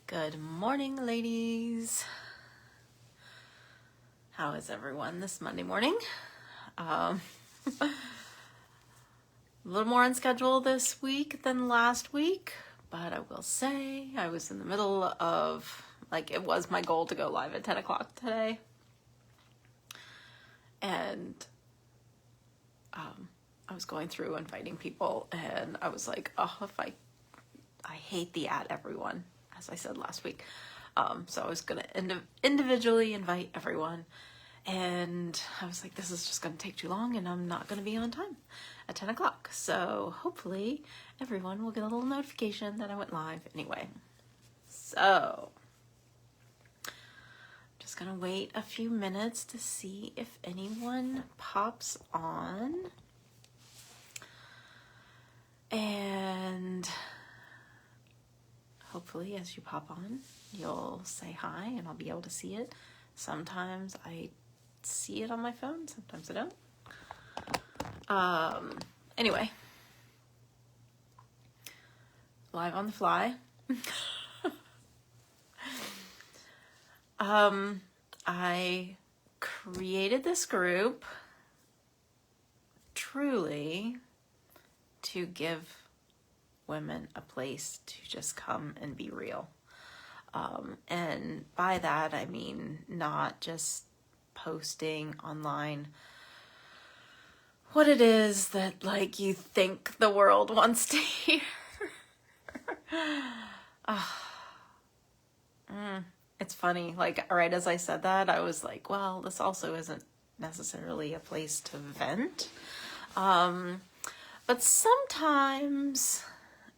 Good morning, ladies. How is everyone this Monday morning? A little more on schedule this week than last week, but I will say I was in the middle of, it was my goal to go live at 10 o'clock today. And I was going through inviting people, and I was like, oh, I hate the at everyone, as I said last week. So I was going to individually invite everyone. And I was like, this is just going to take too long and I'm not going to be on time at 10 o'clock. So hopefully everyone will get a little notification that I went live anyway. So just going to wait a few minutes to see if anyone pops on. And hopefully as you pop on, you'll say hi and I'll be able to see it. Sometimes I see it on my phone, sometimes I don't. Anyway, live on the fly. I created this group truly to give women a place to just come and be real. And by that, I mean not just posting online what it is that you think the world wants to hear. It's funny, right as I said that, I was like, well, this also isn't necessarily a place to vent. But sometimes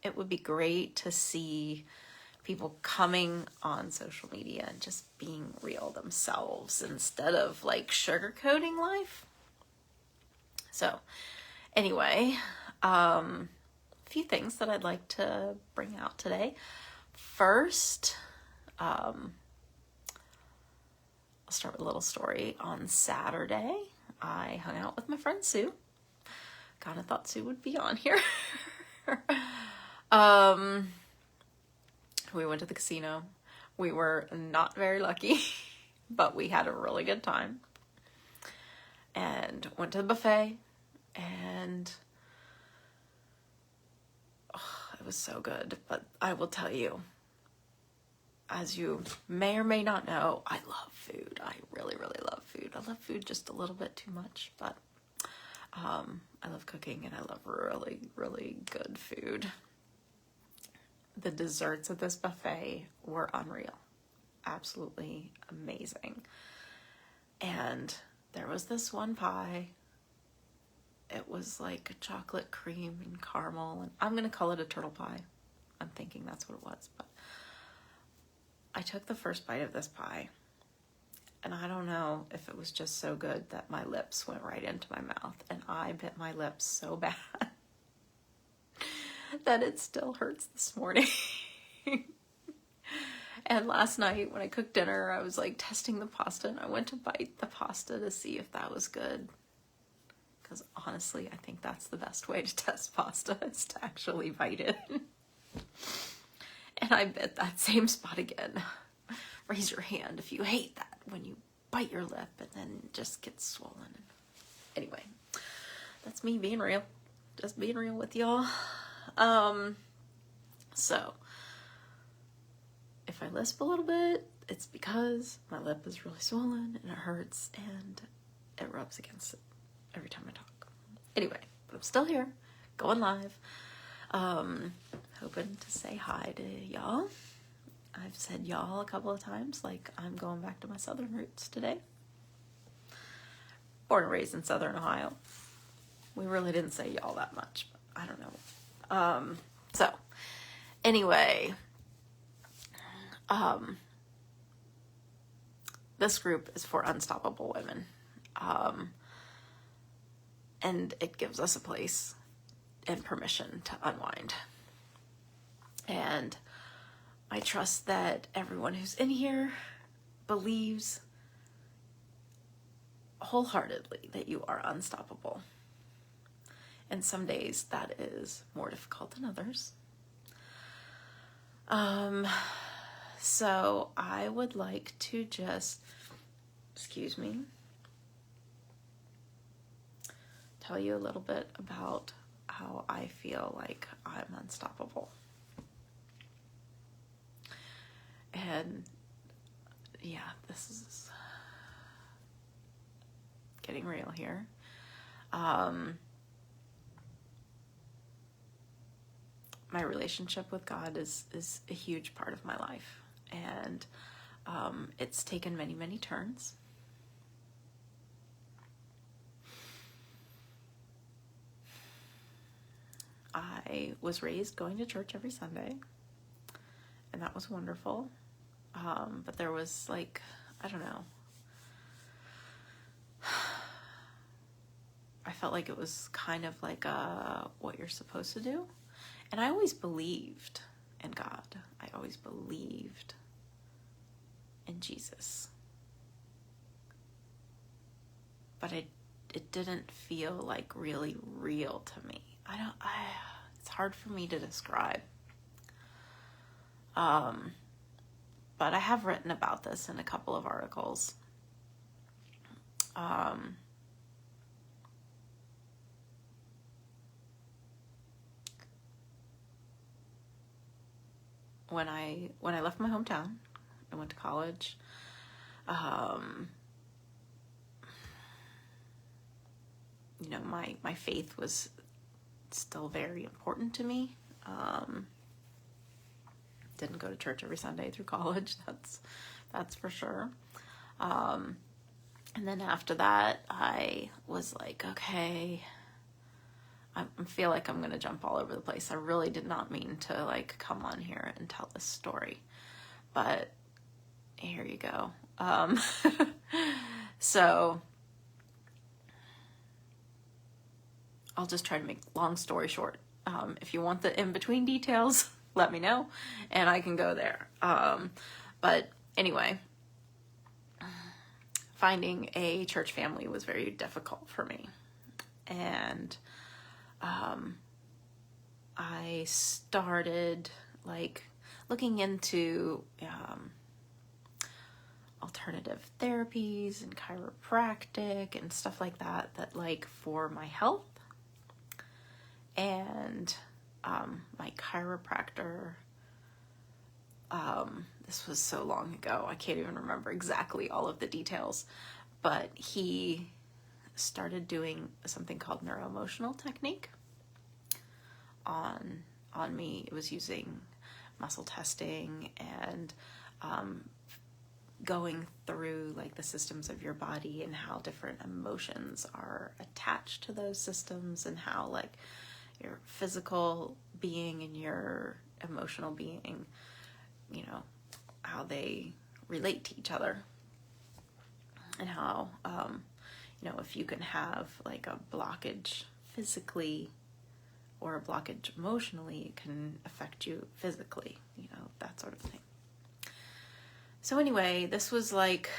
it would be great to see people coming on social media and just being real themselves instead of sugarcoating life. So anyway, a few things that I'd like to bring out today. First, I'll start with a little story. On Saturday, I hung out with my friend Sue. Kind of thought Sue would be on here. We went to the casino. We were not very lucky, but we had a really good time. And went to the buffet, and it was so good. But I will tell you, as you may or may not know, I love food. I really, really love food. I love food just a little bit too much, but I love cooking and I love really, really good food. The desserts at this buffet were unreal. Absolutely amazing. And there was this one pie. It was like chocolate cream and caramel, and I'm going to call it a turtle pie. I'm thinking that's what it was, but I took the first bite of this pie, and I don't know if it was just so good that my lips went right into my mouth, and I bit my lips so bad that it still hurts this morning. And last night when I cooked dinner, I was testing the pasta, and I went to bite the pasta to see if that was good. Because honestly, I think that's the best way to test pasta, is to actually bite it. And I bit that same spot again. Raise your hand if you hate that, when you bite your lip and then it just gets swollen. Anyway, that's me being real. Just being real with y'all. So, if I lisp a little bit, it's because my lip is really swollen and it hurts and it rubs against it every time I talk. Anyway, but I'm still here, going live. Hoping to say hi to y'all. I've said y'all a couple of times, I'm going back to my southern roots today. Born and raised in southern Ohio. We really didn't say y'all that much, but I don't know. So, anyway, this group is for unstoppable women. And it gives us a place and permission to unwind. And I trust that everyone who's in here believes wholeheartedly that you are unstoppable. And some days that is more difficult than others. So I would like to just, excuse me, tell you a little bit about how I feel like I'm unstoppable. And yeah, this is getting real here. My relationship with God is a huge part of my life, and it's taken many, many turns. I was raised going to church every Sunday, and that was wonderful. But there was like, I don't know, I felt like it was kind of like what you're supposed to do. And I always believed in God. I always believed in Jesus. But it didn't feel like really real to me. It's hard for me to describe. But I have written about this in a couple of articles. When I left my hometown, I went to college. You know, my faith was still very important to me. Didn't go to church every Sunday through college. That's for sure. And then after that, I was like, okay, I feel like I'm going to jump all over the place. I really did not mean to like come on here and tell this story, but here you go. So I'll just try to make long story short. If you want the in-between details, let me know and I can go there. But anyway, finding a church family was very difficult for me. And I started like looking into alternative therapies and chiropractic and stuff like that like for my health. And my chiropractor, this was so long ago, I can't even remember exactly all of the details, but he started doing something called neuroemotional technique on me. It was using muscle testing and going through like the systems of your body and how different emotions are attached to those systems, and how like your physical being and your emotional being, you know, how they relate to each other, and how you know, if you can have like a blockage physically or a blockage emotionally, it can affect you physically, you know, that sort of thing. So anyway, this was like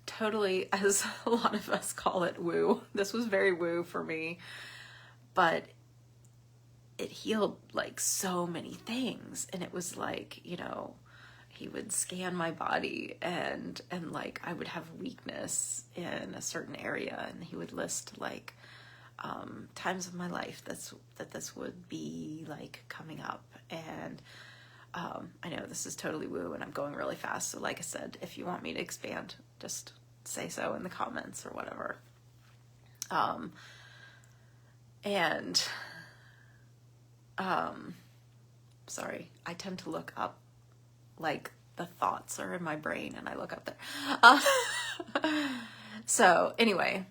totally, as a lot of us call it, woo. This was very woo for me, but it healed like so many things. And it was like, you know, he would scan my body and like I would have weakness in a certain area, and he would list like times of my life that this would be like coming up. And I know this is totally woo and I'm going really fast, so like I said, if you want me to expand, just say so in the comments or whatever. Sorry, I tend to look up, like the thoughts are in my brain and I look up there. So anyway,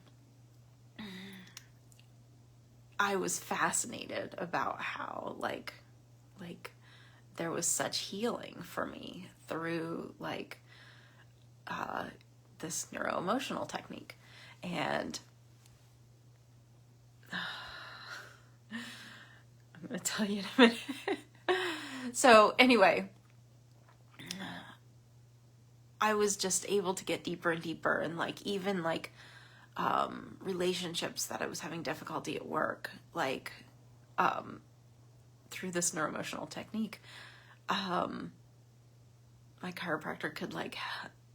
I was fascinated about how like there was such healing for me through like this neuroemotional technique. And I'm going to tell you in a minute. So anyway, I was just able to get deeper and deeper, and like even like relationships that I was having difficulty at work, like through this neuroemotional technique, my chiropractor could like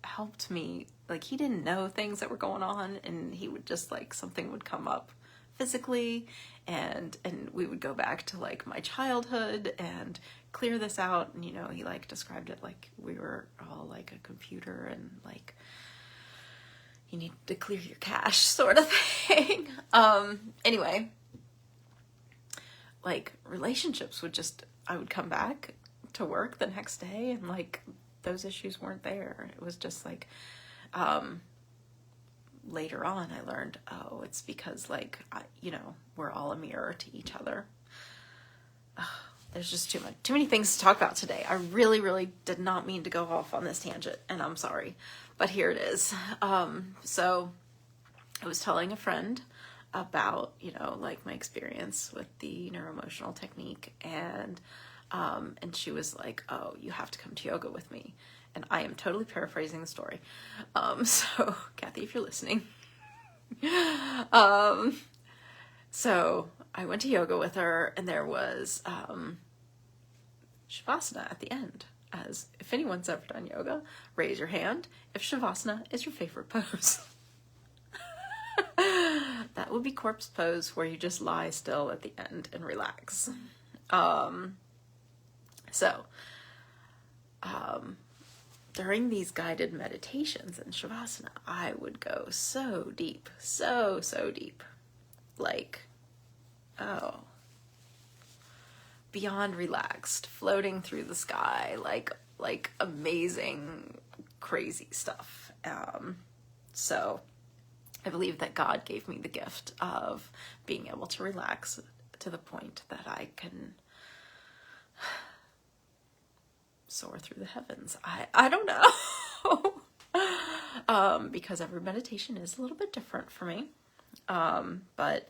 helped me. Like, he didn't know things that were going on, and he would just like, something would come up physically, and we would go back to like my childhood and clear this out. And, you know, he like described it like we were all like a computer, and like you need to clear your cache sort of thing. Anyway, like relationships would just, I would come back to work the next day and like those issues weren't there. It was just like, later on I learned, oh, it's because like, you know, we're all a mirror to each other. There's just too many things to talk about today. I really did not mean to go off on this tangent, and I'm sorry, but here it is. So I was telling a friend about, you know, like my experience with the neuroemotional technique, and she was like, oh, you have to come to yoga with me. And I am totally paraphrasing the story. So Kathy, if you're listening, so I went to yoga with her, and there was, Shavasana at the end. As if anyone's ever done yoga, raise your hand if Shavasana is your favorite pose. That would be corpse pose, where you just lie still at the end and relax. During these guided meditations in Shavasana, I would go so deep, so deep, like, oh, beyond relaxed, floating through the sky, like amazing, crazy stuff. So I believe that God gave me the gift of being able to relax to the point that I can soar through the heavens. I don't know. Because every meditation is a little bit different for me. But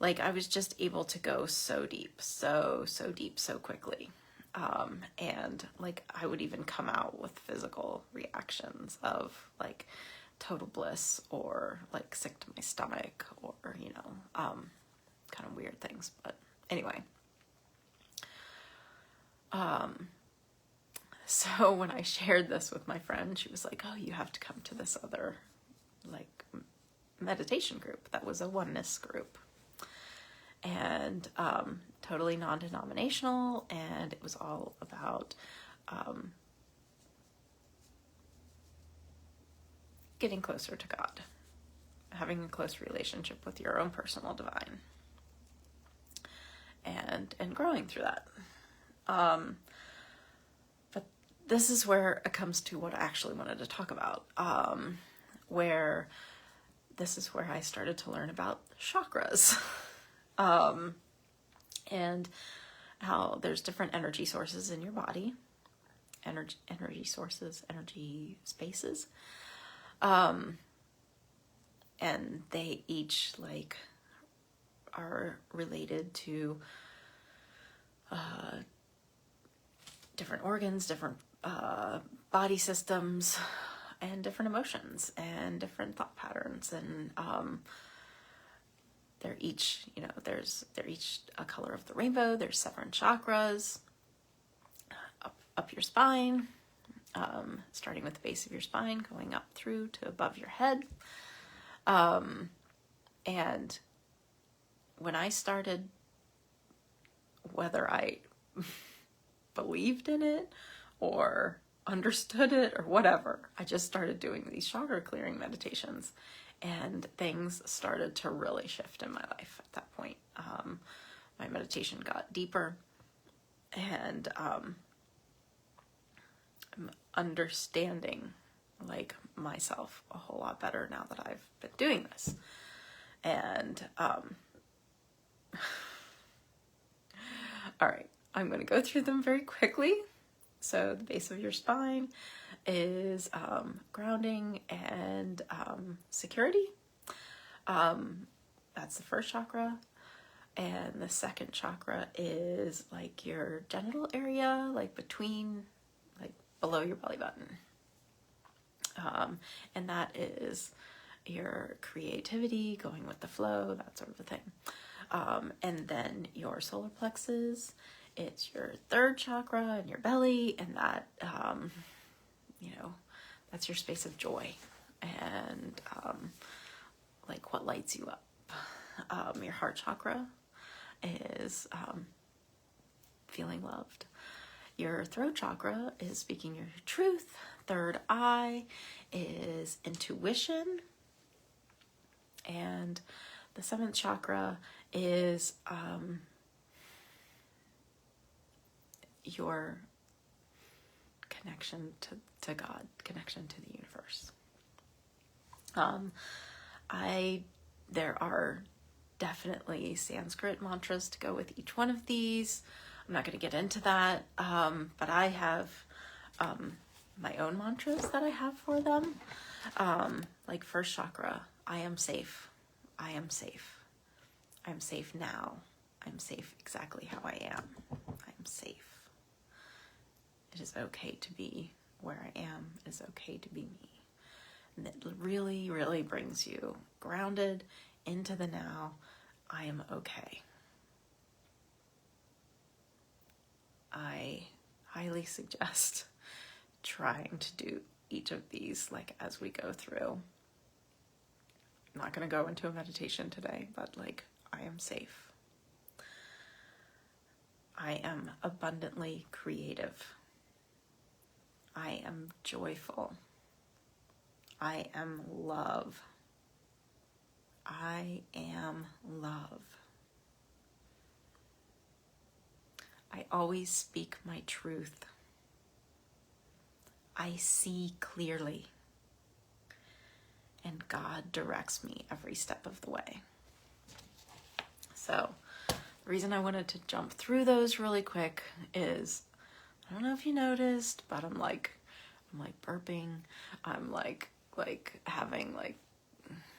like, I was just able to go so deep, so deep, so quickly. And like, I would even come out with physical reactions of like total bliss, or like sick to my stomach, or, you know, kind of weird things. But anyway, so when I shared this with my friend, she was like, oh, you have to come to this other like meditation group that was a oneness group, and totally non-denominational, and it was all about getting closer to God, having a close relationship with your own personal divine, and growing through that. But this is where it comes to what I actually wanted to talk about, where this is where I started to learn about chakras, and how there's different energy sources in your body, energy sources, energy spaces, and they each like are related to different organs, different body systems, and different emotions, and different thought patterns, and they're each, you know, they're each a color of the rainbow. There's 7 chakras up your spine, starting with the base of your spine, going up through to above your head. And when I started, whether I believed in it or understood it or whatever, I just started doing these chakra clearing meditations, and things started to really shift in my life at that point. My meditation got deeper, and I'm understanding like myself a whole lot better now that I've been doing this. And all right, I'm going to go through them very quickly. So the base of your spine is grounding and security. That's the first chakra. And the second chakra is like your genital area, like between, like below your belly button. And that is your creativity, going with the flow, that sort of a thing. And then your solar plexus It's your third chakra in your belly, and that, that's your space of joy and like what lights you up. Your heart chakra is feeling loved. Your throat chakra is speaking your truth. Third eye is intuition. And the seventh chakra is your connection to God, connection to the universe. There are definitely Sanskrit mantras to go with each one of these. I'm not going to get into that, but I have my own mantras that I have for them. Like first chakra, I am safe. I am safe. I'm safe now. I'm safe exactly how I am. I'm safe. It is okay to be where I am. It is okay to be me. And it really, really brings you grounded into the now. I am okay. I highly suggest trying to do each of these like as we go through. I'm not going to go into a meditation today, but like I am safe. I am abundantly creative. I am joyful. I am love. I am love. I always speak my truth. I see clearly. And God directs me every step of the way. So, the reason I wanted to jump through those really quick is, I don't know if you noticed, but I'm like burping. I'm like having like,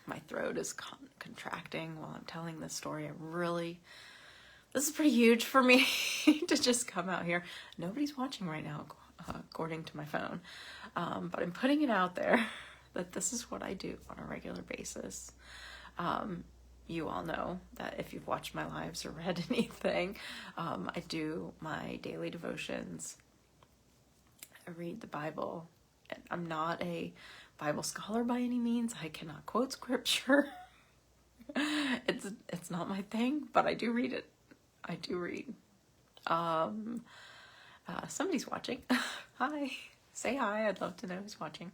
my throat is contracting while I'm telling this story. This is pretty huge for me to just come out here. Nobody's watching right now, according to my phone. But I'm putting it out there that this is what I do on a regular basis. You all know that if you've watched my lives or read anything, I do my daily devotions. I read the Bible. I'm not a Bible scholar by any means. I cannot quote scripture. It's not my thing, but I do read it. I do read. Somebody's watching. Hi. Say hi. I'd love to know who's watching.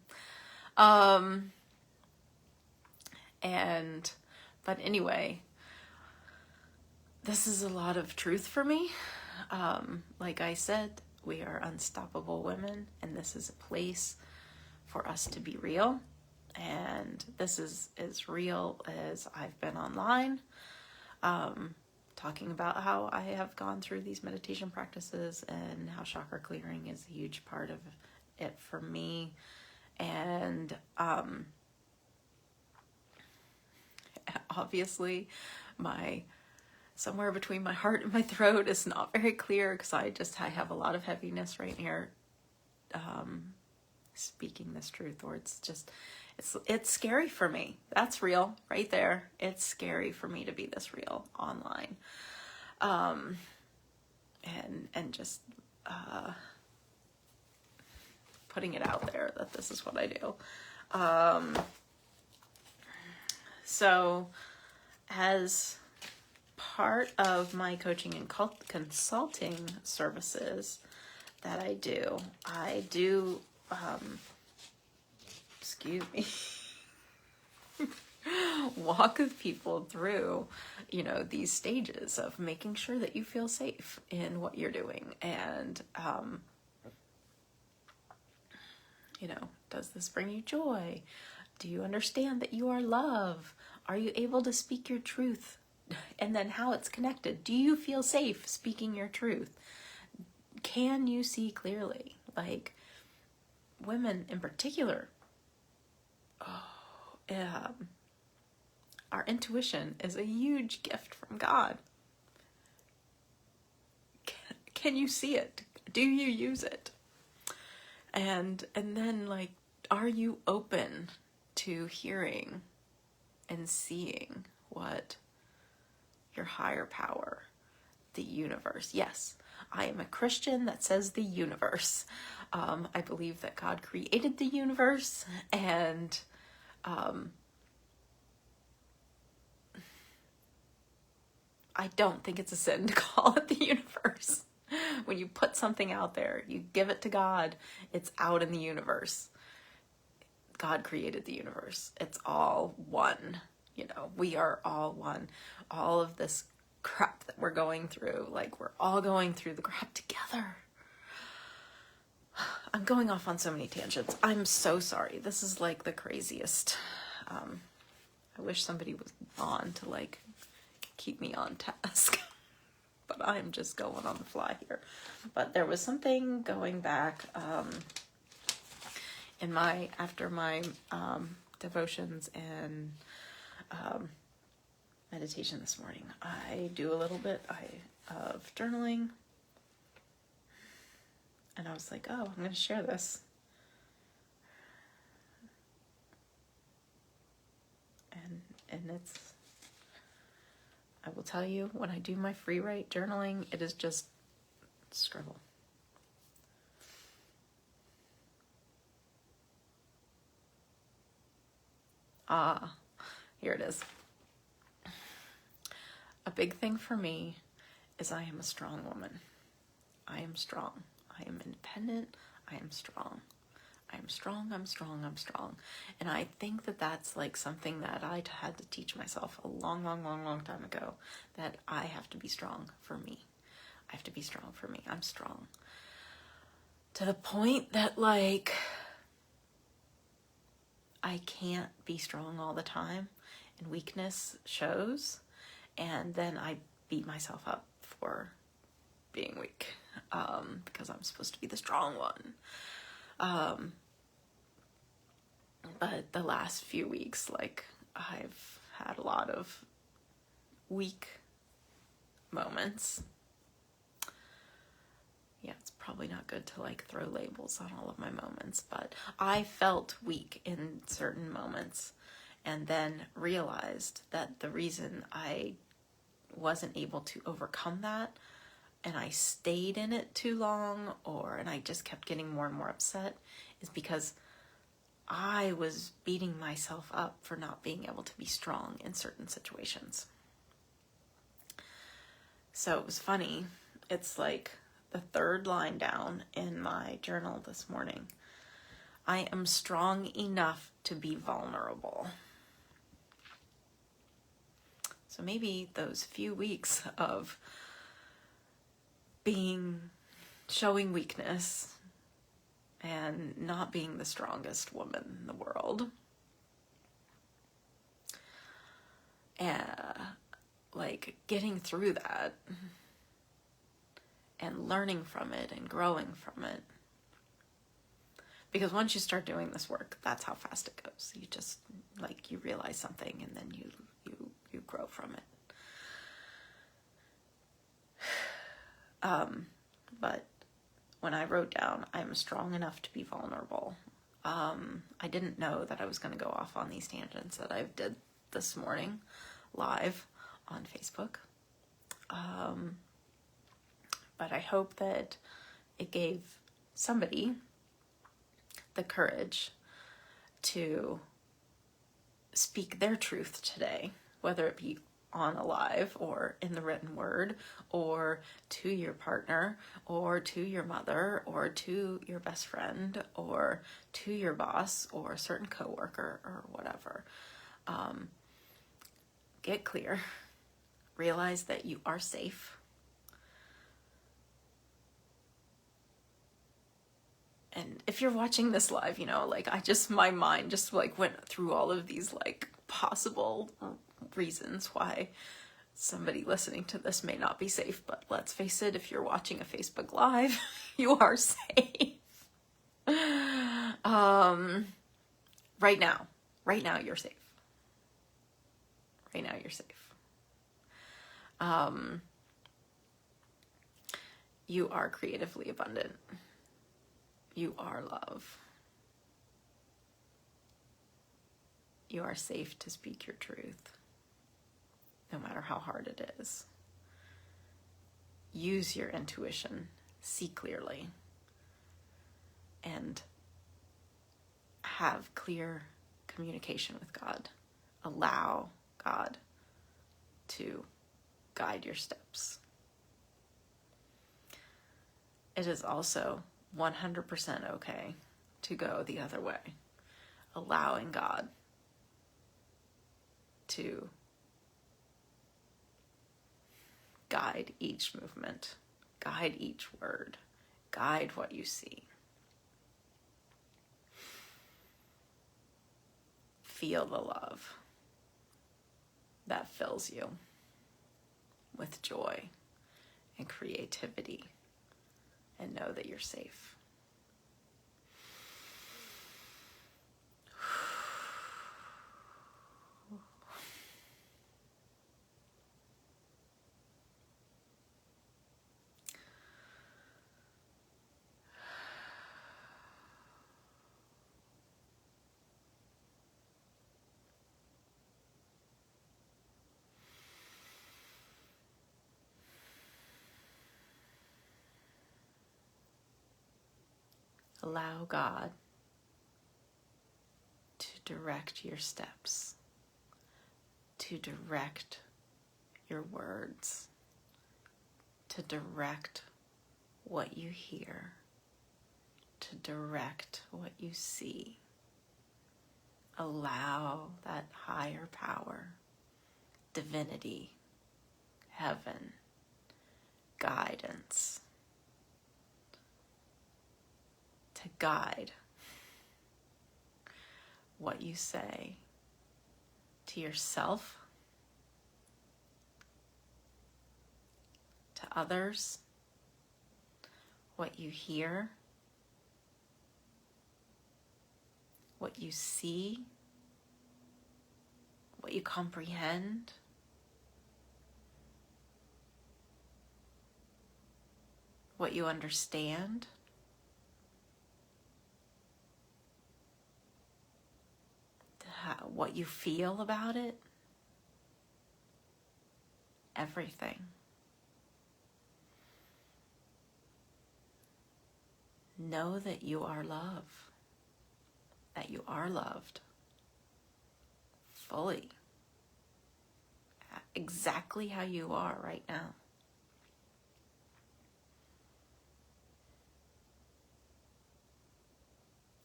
But anyway, this is a lot of truth for me. Like I said, we are unstoppable women, and this is a place for us to be real. And this is as real as I've been online, talking about how I have gone through these meditation practices and how chakra clearing is a huge part of it for me. And obviously somewhere between my heart and my throat is not very clear because I have a lot of heaviness right here, speaking this truth, or it's scary for me. That's real right there. It's scary for me to be this real online. And just putting it out there that this is what I do. So as part of my coaching and consulting services that I do, excuse me, walk with people through, these stages of making sure that you feel safe in what you're doing. And, does this bring you joy? Do you understand that you are love? Are you able to speak your truth? And then how it's connected. Do you feel safe speaking your truth? Can you see clearly? Like, women in particular, our intuition is a huge gift from God. Can you see it? Do you use it? And then, like, are you open to hearing and seeing what your higher power, the universe? Yes, I am a Christian that says the universe. I believe that God created the universe, and I don't think it's a sin to call it the universe. When you put something out there, you give it to God, it's out in the universe. God created the universe. It's all one. You know, we are all one. All of this crap that we're going through, like, we're all going through the crap together. I'm going off on so many tangents. I'm so sorry. This is like the craziest. I wish somebody was on to like keep me on task. But I'm just going on the fly here. But there was something going back in my, after my devotions and meditation this morning. I do a little bit of journaling. And I was like, oh, I'm going to share this. And it's, I will tell you, when I do my free write journaling, it is just scribble. Here it is. A big thing for me is I am a strong woman. I am strong. I am independent. I am strong. I am strong, I'm strong, I'm strong. And I think that that's like something that I had to teach myself a long time ago, that I have to be strong for me. I have to be strong for me. I'm strong. To the point that like, I can't be strong all the time, and weakness shows, and then I beat myself up for being weak, because I'm supposed to be the strong one. But the last few weeks, like, I've had a lot of weak moments. Yeah, it's probably not good to like throw labels on all of my moments, but I felt weak in certain moments, and then realized that the reason I wasn't able to overcome that, and I stayed in it too long, and I just kept getting more and more upset, is because I was beating myself up for not being able to be strong in certain situations. So it was funny. It's like the third line down in my journal this morning. I am strong enough to be vulnerable. So maybe those few weeks of showing weakness and not being the strongest woman in the world, like getting through that and learning from it and growing from it. Because once you start doing this work, that's how fast it goes. You just, like, you realize something, and then you grow from it. But when I wrote down, I'm strong enough to be vulnerable, I didn't know that I was going to go off on these tangents that I did this morning live on Facebook. But I hope that it gave somebody the courage to speak their truth today, whether it be on a live or in the written word, or to your partner, or to your mother, or to your best friend, or to your boss, or a certain coworker, or whatever. Get clear. Realize that you are safe. And if you're watching this live, you know, like, my mind just like went through all of these like possible reasons why somebody listening to this may not be safe. But let's face it, if you're watching a Facebook Live, you are safe. Right now you're safe. Right now you're safe. You are creatively abundant. You are love. You are safe to speak your truth, no matter how hard it is. use your intuition, see clearly, and have clear communication with God. Allow God to guide your steps. It is also 100% okay to go the other way, allowing God to guide each movement, guide each word, guide what you see. Feel the love that fills you with joy and creativity, and know that you're safe. Allow God to direct your steps, to direct your words, to direct what you hear, to direct what you see. Allow that higher power, divinity, heaven, guidance, to guide what you say to yourself, to others, what you hear, what you see, what you comprehend, what you understand. What you feel about it, everything. Know that you are love, that you are loved fully, exactly how you are right now.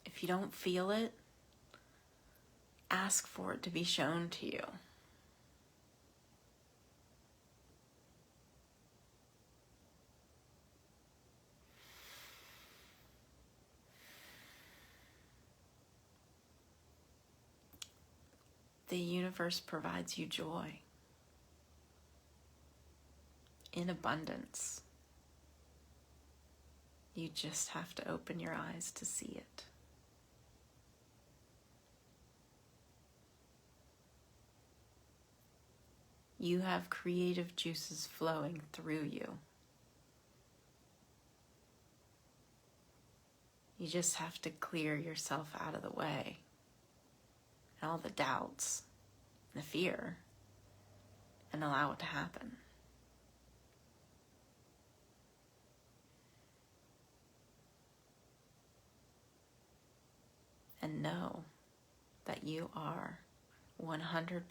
If you don't feel it, ask for it to be shown to you. The universe provides you joy in abundance. You just have to open your eyes to see it. You have creative juices flowing through you. You just have to clear yourself out of the way. And all the doubts, the fear, and allow it to happen. And know that you are 100%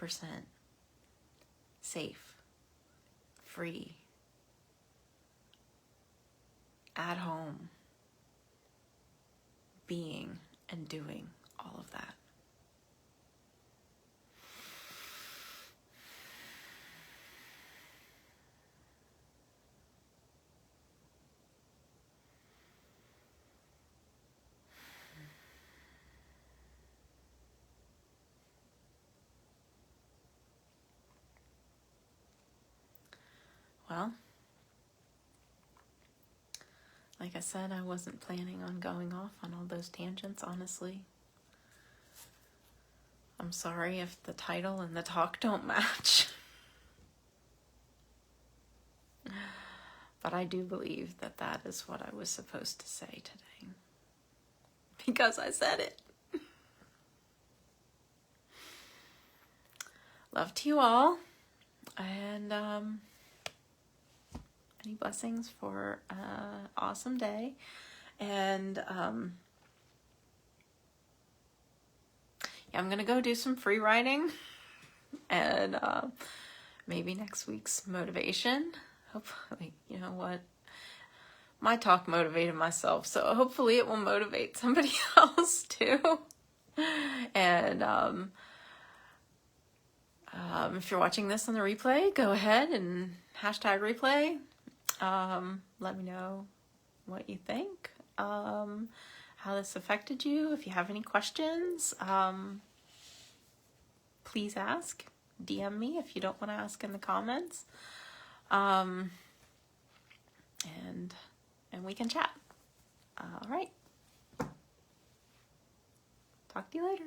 safe, free, at home, being and doing all of that. Well, like I said, I wasn't planning on going off on all those tangents, honestly. I'm sorry if the title and the talk don't match. But I do believe that that is what I was supposed to say today. Because I said it. Love to you all. And Many blessings for an awesome day. And yeah, I'm gonna go do some free writing, and maybe next week's motivation. Hopefully, you know what? My talk motivated myself, so hopefully it will motivate somebody else too. And if you're watching this on the replay, go ahead and hashtag replay. Let me know what you think, how this affected you. If you have any questions, please ask. DM me if you don't want to ask in the comments. And we can chat. All right. Talk to you later.